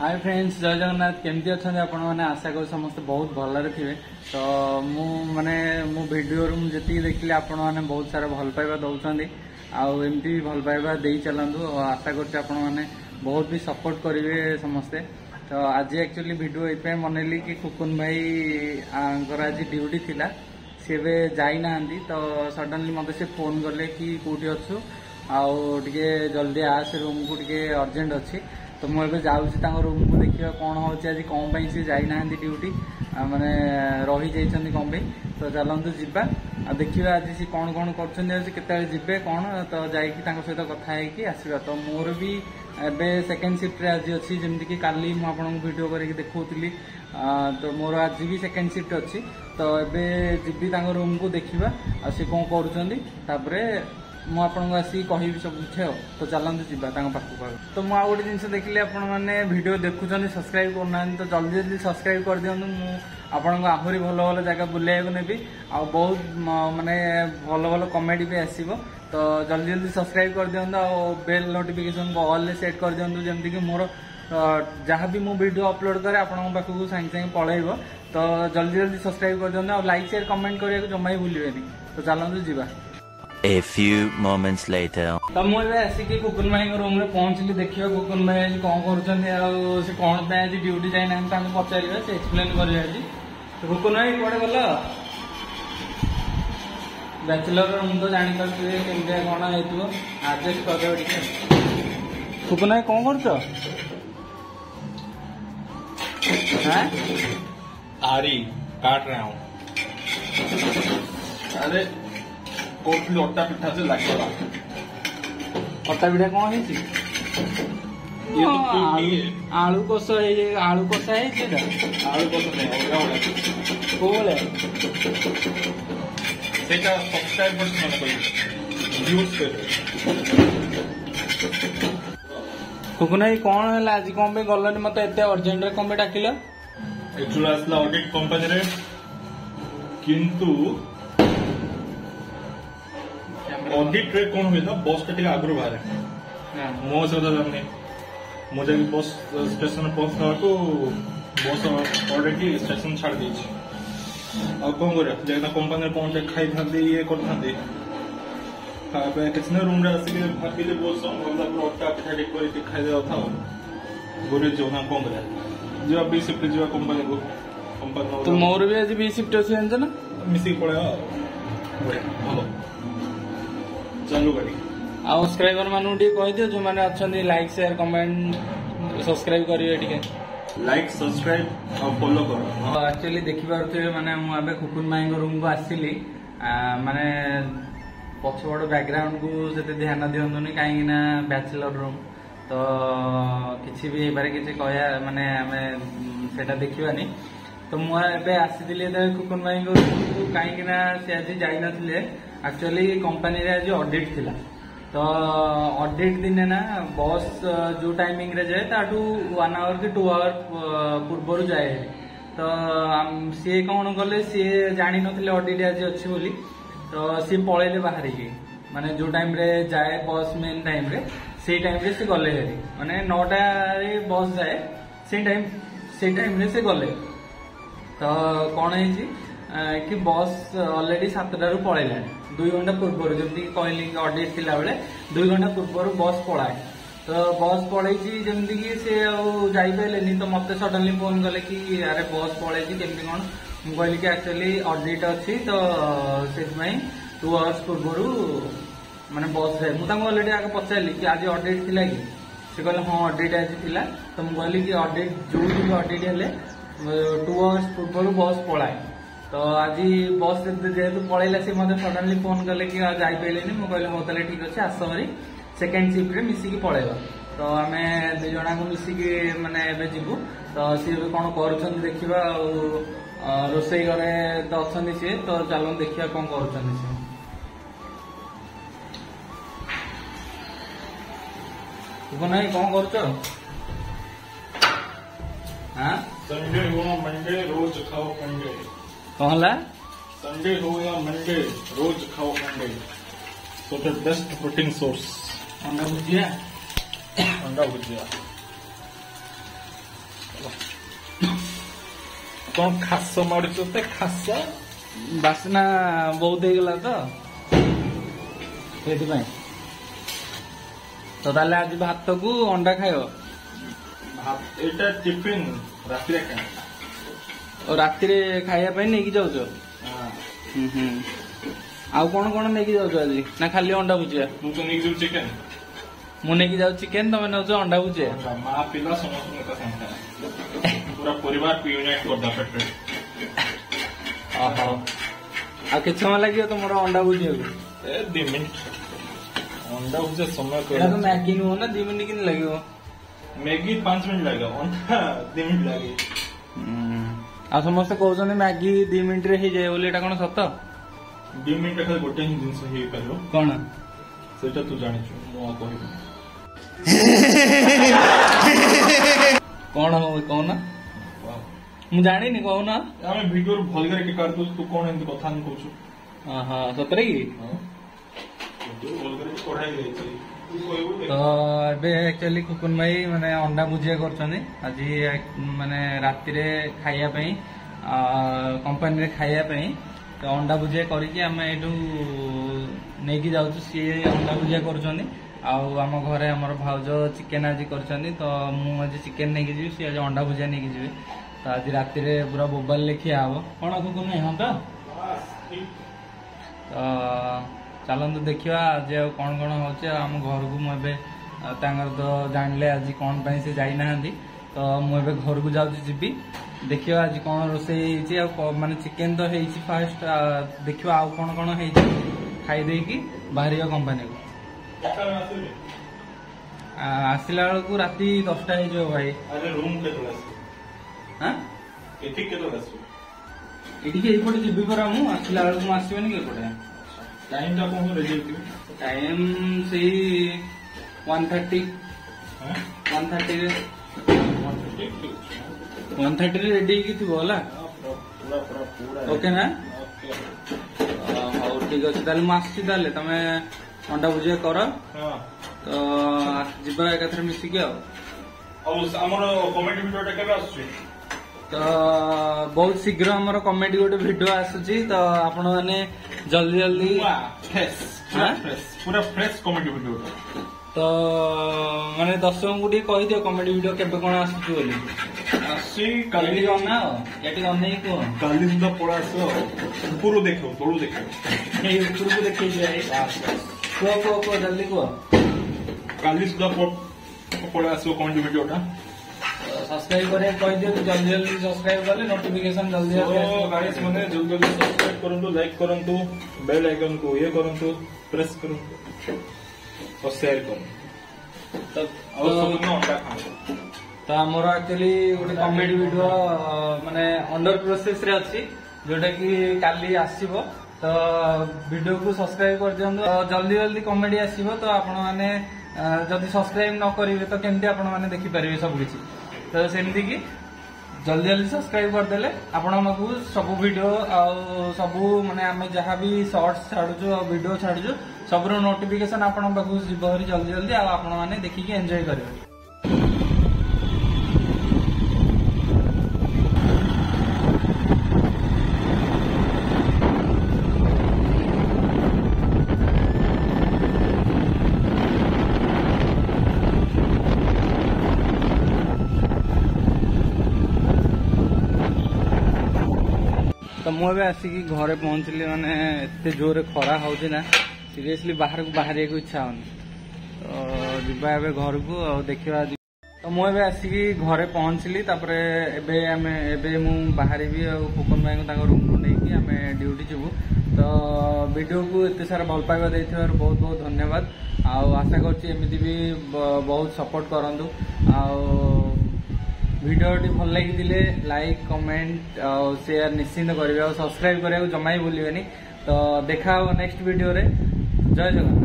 Hi friends, जय जगन्नाथ। केमती अच्छा आपण मैंने आशा कर समस्त बहुत भलरे थे। तो मु वीडियो जी देखिले आपण मैंने बहुत सारा भल पाइबा दौरान आमती भल पाइबा दे चलतु। आशा कर बहुत भी सपोर्ट करेंगे समस्ते। तो आज एक्चुअली वीडियो ये बनैली कि खुकुन भाई आज ड्यूटी थिला, सी जाना। तो सडनली मत से फोन कले कि कौटी अच्छु आगे जल्दी आस रूम को टे अर्जेंट अच्छी। तो मुझे जाऊँ रूम को देखा कौन हो आज कौन सी जाना ड्यूटी माने रही जाइए कौन। तो चलतु जीवा देखिए आज सी कौन कौन कर जीवे कौन। तो जाकि सहित कथा आसवा। तो मोर भी एबे सेकेंड शिफ्ट रे आज अच्छी जमती कि काली मुझे वीडियो करके देखुली। तो मोर आज भी सेकेंड शिफ्ट अच्छी। तो एबे जीवी रूम को देखा सी कौन कर मुझे आसी कहि सब किए। तो चलते जीवा पाखक। तो मुझे गोटे जिन देखिए आपने वीडियो देखुं सब्सक्राइब करना। तो जल्दी जल्दी सब्सक्राइब कर दिखाँ। मुझे आहरी भल भल जगह बुलाइक नेबी आ बहुत माने भल भल कमेडी भी आसो। तो जल्दी जल्दी सब्सक्राइब कर दिखाँ और बेल नोटिफिकेशन को ऑल सेट कर दिखाँ जमती कि मोर जहाँ भी मु वीडियो अपलोड करे आपन पाखक सागे सागे पलैब। तो जल्दी जल्दी सब्सक्राइब कर दिखाँ और लाइक शेयर कमेंट करने को जमा ही भूलें। तो चलते जीवा। A few moments later. तो मुझे आसिक कुकुन भाई रूम में पहुंचली। देखिए कुकुन भाई आज कौन कर कौन आज ड्यूटी जाना पचार से एक्सप्लेन करें आज। कुकुन भाई कौटे गल बैचलर रूम तो जापारे केमती कौन हो आडजस्ट कर। कुकुन भाई कौन कर आरी काट रहा हूँ। अरे कोटली अट्टा पिठा से लगेगा। अट्टा पिठा कौन है? आलू कष आलू कषा है आलू कष नहीं को सब्सक्राइब कुकुन भाई कौन है आज कौन पे गलनी मत एत अर्जेंट कौन पे डाकिल? एक्चुअली आसला ऑडिट कंपनी रे किंतु ऑडिट रे कौन हुए ना बस टे आगु बाहर मो सहित जानी मुझे बस स्टेशन पहुंचना को बस ऑलरेडी स्टेशन छाड़ दी। कौन कर कंपनी पहुंचे खाई था ये करते किसी रूम आसिक भाविले बस अट्टा पिठा टे खाई था गोरे जो ना कौन कर बी शिफ्ट जा कंपनी को कंपनी। तो मोर भी आज बी शिफ्ट अच्छे ना मिसिक पड़ेगा भल चलू गाड़ी। आ सब्सक्राइबर मानू कह दियो जो मैंने अच्छा लाइक शेयर कमेंट सब्सक्राइब करेंगे लाइक सब्सक्राइब और फॉलो करो। एक्चुअली देखिपे माने मुझे खुकुन भाई रूम को आसली माने पछपट बैकग्राउंड को से ध्यान दिंतुनि कहीं बैचलर रूम। तो किसी भी किसी कह माने आमे सेटा देखिबानी। तो मुझे आसी खुकुन भाई कहीं सी आज जाइए एक्चुअली कंपनी रे आज ऑडिट थिला। तो ऑडिट दिने ना बस जो टाइमिंग रे जाए ताठू 1 आवर कि 2 आवर पूर्वर जाए। तो सी कौन कले सी जानी नथिले ऑडिट आज अच्छी बोली। तो सी पलैले बाहर की माने जो टाइम रे जाए बस मेन टाइम रे से टाइम रे से गले माने 9टा रे बस जाए से टाइम रे से गले। तो कौन है कि बस ऑलरेडी 7टारू पलैला 2 घंटा पूर्व जमी कहली कि ऑडिट थिला बेले 2 घंटा पूर्व बस पलाए। तो बस पलैची जमती कि सी जाइपारे। तो मत सडनली फोन कले कि अरे बस पलैची केमती कौन। मुझे कहली कि एक्चुअली ऑडिट अच्छी तो से 2 आवर्स पूर्व माने बस जाए। मुझे ऑलरेडी आगे पचारि कि आज ऑडिट थिला कि से कहले हाँ ऑडिट आज थिला। तो मुझे कहली कि ऑडिट जो भी ऑडिट हेले 2 आवर्स पूर्व बस पलाए। तो आज बस जेहेतु पलैला सी मत सडनली फोन कले कि जापारे। मुझे कहली हाँ ताले ठीक अच्छे आस भारी सेकेंड शिफ्ट रे मिसिकी पलैबा। तो आम 2 जना को मिसिकी माने एबे जीवु। तो सी कौन कर देखा रोसई घरे तो अच्छा सी। तो चलो देखिए कौन कर भाई कौन कर संडे हो मंडे रोज खाओ अंडे। कौन ला संडे हो या मंडे रोज खाओ अंडे। So the best protein source. अंडा भुजिया अंडा भुजिया कौन खास मारुच खास बासना बहुत ହେଇଗଲା ତ ସେଥିପାଇଁ ତ ତାହେଲେ ଆଜି ଭାତକୁ ଅଣ୍ଡା ଖାଇବ ଏଇଟା ଟିଫିନ ରାତିରେ ଖାଏ ଆଉ ରାତିରେ ଖାଇବା ପାଇଁ ନେଇକି ଯାଉଛ ଆଉ କଣ କଣ ନେଇକି ଯାଉଛ ଆଜି ନା ଖାଲି ଅଣ୍ଡା ଭୁଜିଆ ମୁଁ ତ ନେଇକି ଯିବୁ ଚିକେନ ମୁଁ ନେଇକି ଯାଉଛି ଚିକେନ ତମେ ନେଉଛ ଅଣ୍ଡା ଭୁଜିଆ ମା ପିଲା ସମସ୍ତଙ୍କୁ ଏକା ସାଙ୍ଗେ ପୁରା ପରିବାର ୟୁନାଇଟ କରିଦା ପେଟରେ ଓହୋ ଆଉ କେତେ ସମୟ ଲାଗିବ ତମର ଅଣ୍ଡା ଭୁଜିବାକୁ ए 2 मिनट अंडा भुजिया समय ଏଇଟା ତ ମ୍ୟାଗି ନୁହଁ ନା 2 ମିନିଟ୍ କେମିତି ଲାଗିବ मैगी 5 मिनट लगेगा अंडा 2 मिनट लगे ଆଉ ସମସ୍ତେ କହୁଛନ୍ତି ମ୍ୟାଗି 2 ମିନିଟ୍ରେ ହେଇଯାଏ ବୋଲି ଏଇଟା କଣ ସତ 2 मिनट खाली गोटे ही जिनस हे पारो କଣ सेटा तू जानिछु मो कहिबो କଣ ହବ କହୁନ ମୁଁ ଜାଣିନି କହୁନ ଆମେ ଭିडियो ଭଲ କରି के करतो तू कोन एंती कथा न कहछु ହଁ ସତରେ କି ତ ଏବେ ଆକ୍ଚୁଆଲି ଖୁକୁନ ଭାଇ ମାନେ ଅଣ୍ଡା ଭୁଜିଆ କରୁଛନ୍ତି ଆଜି ମାନେ ରାତିରେ ଖାଇବା ପାଇଁ କମ୍ପାନୀରେ ଖାଇବା ପାଇଁ ତ ଅଣ୍ଡା ଭୁଜିଆ କରିକି ଆମେ ଏଇଠୁ ନେଇକି ଯାଉଛୁ ସିଏ ଅଣ୍ଡା ଭୁଜିଆ କରୁଛନ୍ତି ଆଉ ଆମ ଘରେ ଆମର ଭାଉଜ ଚିକେନ ଆଜି କରିଛନ୍ତି ତ ମୁଁ ଆଜି ଚିକେନ ନେଇକି ଯିବି ସିଏ ଆଜି ଅଣ୍ଡା ଭୁଜିଆ ନେଇକି ଯିବେ ତ ଆଜି ରାତିରେ ପୁରା ବୋବାଲରେ ଖିଆ ହବ କଣ ଖୁକୁନ ଭାଇ ହଁ ତ ଚାଲନ୍ତୁ ଦେଖିବା ଆଜି ଆଉ କଣ କଣ ହଉଛି ଆମ ଘରକୁ ମୁଁ ଏବେ ତାଙ୍କର ତ ଜାଣିଲେ ଆଜି କଣ ପାଇଁ ସେ ଯାଇନାହାନ୍ତି ତ ମୁଁ ଏବେ ଘରକୁ ଯାଉଛି ଯିବି ଦେଖିବା ଆଜି କଣ ରୋଷେଇ ହେଇଛି ଆଉ ମାନେ ଚିକେନ ତ ହେଇଛି ଫାଷ୍ଟ ଦେଖିବା ଆଉ କଣ କଣ ହେଇଛି ଖାଇଦେଇକି ବାହାରିବା କମ୍ପାନୀକୁ ଆସିଲା ବେଳକୁ ରାତି 10ଟା ହେଇଯିବ ଭାଇ ଏଠିକି ଏଇପଟେ ଯିବି ପରା ମୁଁ ଆସିଲା ବେଳକୁ ମୁଁ ଆସିବନି କି ଏପଟେ टाइम टा कोन रेडी होती टाइम से 1:30 1:30 रे रेडी की थी बोला ओके ना हाउ ठीक अछि ताले मास छी ताले तमे अंडा भुजिया कर तो जिबा एकाथरे मिसी के हमर कमेडी वीडियो टा केबे आछी तो बहुत शीघ्र हमर कमेडी गोटे वीडियो आसुची तो आपण माने जल्दी जल्दी पूरा फ्रेश कमेडी वीडियो तो माने दर्शक को कही दियो कमेडी वीडियो केबे कोन आसुची बोली आसी काली गना एटी गनै को काली सुधा पड़ा आसो ऊपर देखो तळु देखो ए ऊपर को देखै जाय को जल्दी को काली सुधा पड़ा आसो कमेडी वीडियो टा सब्सक्राइब करे कहि दियो जल्दी जल्दी सब्सक्राइब करले नोटिफिकेशन जल्दी आसे गाइस माने जल्दी जल्दी सब्सक्राइब करंतु लाइक करंतु बेल आइकन को ये करंतु प्रेस करंतु और शेयर करंतु तब और सब अंडा खाओ तो हमर एक्चुअली गोटे कॉमेडी वीडियो माने अंडर प्रोसेस रे अछि जोटा कि काली आसीबो तो वीडियो को सब्सक्राइब कर दियंतु जल्दी जल्दी कॉमेडी आसीबो तो आपण माने जदि सब्सक्राइब न करिवे तो केमती आपण माने देखि परिबे सब किछि तो सेमती की जल्दी जल्दी सब्सक्राइब करदेले आपण हमकु सब वीडियो सब माने आमे जहाँ भी शॉर्ट्स छाड़ुछु वीडियो छाड़ुछु सबरो नोटिफिकेशन आपण पाखु जिबहरी जल्दी जल्दी आपण माने देखिकी एंजॉय करिवे तो मुझे आसिकी घरे पहुंचली माने एते जोरे खरा होउची ना सीरियसली बाहर को बाहर को इच्छा होनी तो जिबा एबे घर को आ देखिबा तो मुझे आसिकी घरे पहुंचली तापरे एबे मु बाहरी भी फुकन भाई को ताको रूम को नेकी आमे ड्यूटी जीवु तो वीडियो को एते सारा भल पाइबा देथिबार बहुत बहुत धन्यवाद आ आशा करछि एमिति भी बहुत सपोर्ट करंतु आ वीडियो भल लगी लाइक कमेंट और शेयर निश्चिंत करेंगे और सब्सक्राइब करने जमा ही भूलिए तो देखा नेक्स्ट वीडियो रे जय जगन्नाथ।